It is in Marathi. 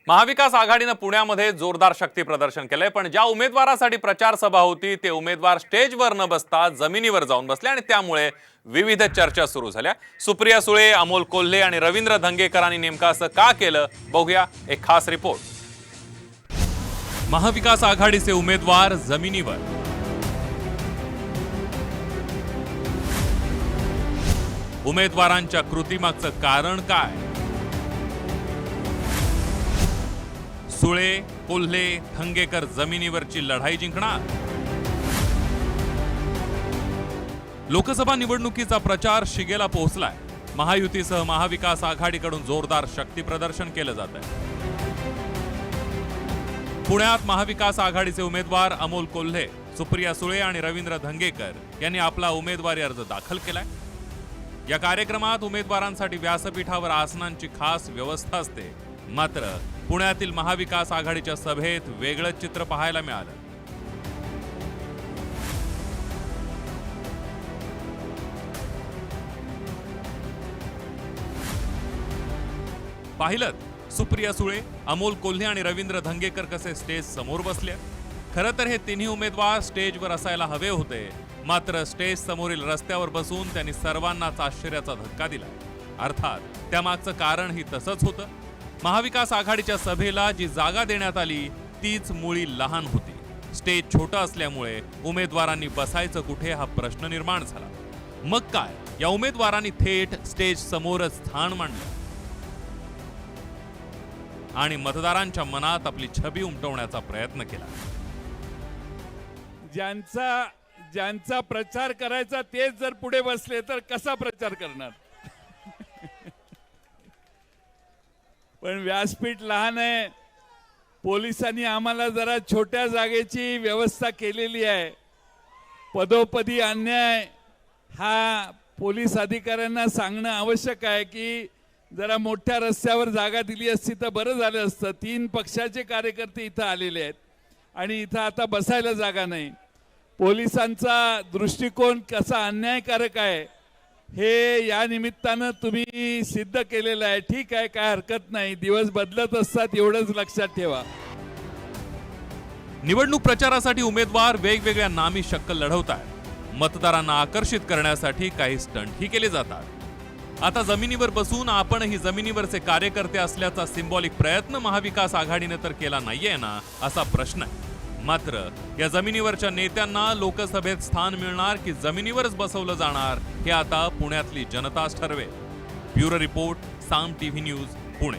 महाविकास आघाडीने पुण्यामध्ये जोरदार शक्ती प्रदर्शन केलंय, पण ज्या उमेदवारासाठी प्रचार सभा होती ते उमेदवार स्टेजवर न बसता जमिनीवर जाऊन बसले आणि त्यामुळे विविध चर्चा सुरू झाल्या। सुप्रिया सुळे, अमोल कोल्हे आणि रवींद्र धंगेकरांनी नेमकं असं का केलं, बघूया एक खास रिपोर्ट। महाविकास आघाडीचे उमेदवार जमिनीवर। उमेदवारांच्या कृतीमागचं कारण काय? सुळे, कोल्हे, धंगेकर जमिनीवरची लढाई जिंकणार? लोकसभा निवडणुकीचा प्रचार शिगेला पोहोचलाय। महायुतीसह महाविकास आघाडीकडून जोरदार शक्ती प्रदर्शन केलं जात आहे। पुण्यात महाविकास आघाडीचे उमेदवार अमोल कोल्हे, सुप्रिया सुळे आणि रवींद्र धंगेकर यांनी आपला उमेदवारी अर्ज दाखल केलाय। या कार्यक्रमात उमेदवारांसाठी व्यासपीठावर आसनांची खास व्यवस्था असते, मात्र पुण्यातील महाविकास आघाडीच्या सभेत वेगळंच चित्र पाहायला मिळालं। पाहिलं सुप्रिया सुळे, अमोल कोल्हे आणि रवींद्र धंगेकर कसे स्टेज समोर बसले। खरं तर हे तिन्ही उमेदवार स्टेजवर असायला हवे होते, मात्र स्टेज समोरील रस्त्यावर बसून त्यांनी सर्वांनाच आश्चर्याचा धक्का दिला। अर्थात त्यामागचं कारणही तसंच होतं। महाविकास आघाडीच्या सभेला जी जागा देण्यात आली तीच मुळी लहान होती। स्टेज छोटं असल्यामुळे उमेदवारांनी बसायचं कुठे हा प्रश्न निर्माण झाला। मग काय, या उमेदवारांनी थेट स्टेज समोरच स्थान मांडलं आणि मतदारांच्या मनात आपली छबी उमटवण्याचा प्रयत्न केला। ज्यांचा प्रचार करायचा तेच जर पुढे बसले तर कसा प्रचार करणार? पण व्यासपीठ लहान आहे। पोलिसांनी आम्हाला जरा छोट्या जागेची व्यवस्था केलेली आहे। पदोपदी अन्याय हा पोलीस अधिकाऱ्यांना सांगणं आवश्यक आहे की जरा मोठ्या रस्त्यावर जागा दिली असती तर बरं झालं असतं। 3 पक्षाचे कार्यकर्ते इथं आलेले आहेत आणि इथं आता बसायला जागा नाही। पोलिसांचा दृष्टिकोन कसा अन्यायकारक आहे हे या निमित्तानं तुम्ही सिद्ध केलेलं आहे। ठीक आहे, काय हरकत नाही, दिवस बदलत असतात एवढंच लक्षात ठेवा। निवडणूक प्रचारासाठी उमेदवार वेगवेगळ्या नामी शक्कल लढवतात। मतदारांना आकर्षित करण्यासाठी काही स्टंटही केले जातात। आता जमिनीवर बसून आपणही जमिनीवरचे कार्यकर्ते असल्याचा सिंबॉलिक प्रयत्न महाविकास आघाडीने तर केला नाहीये ना, असा प्रश्न आहे। मात्र या जमिनीवरच्या नेत्यांना लोकसभेत स्थान मिळणार की जमिनीवरच बसवलं जाणार हे आता पुण्यातली जनताच ठरवेल। ब्युरो रिपोर्ट, साम टीव्ही न्यूज, पुणे।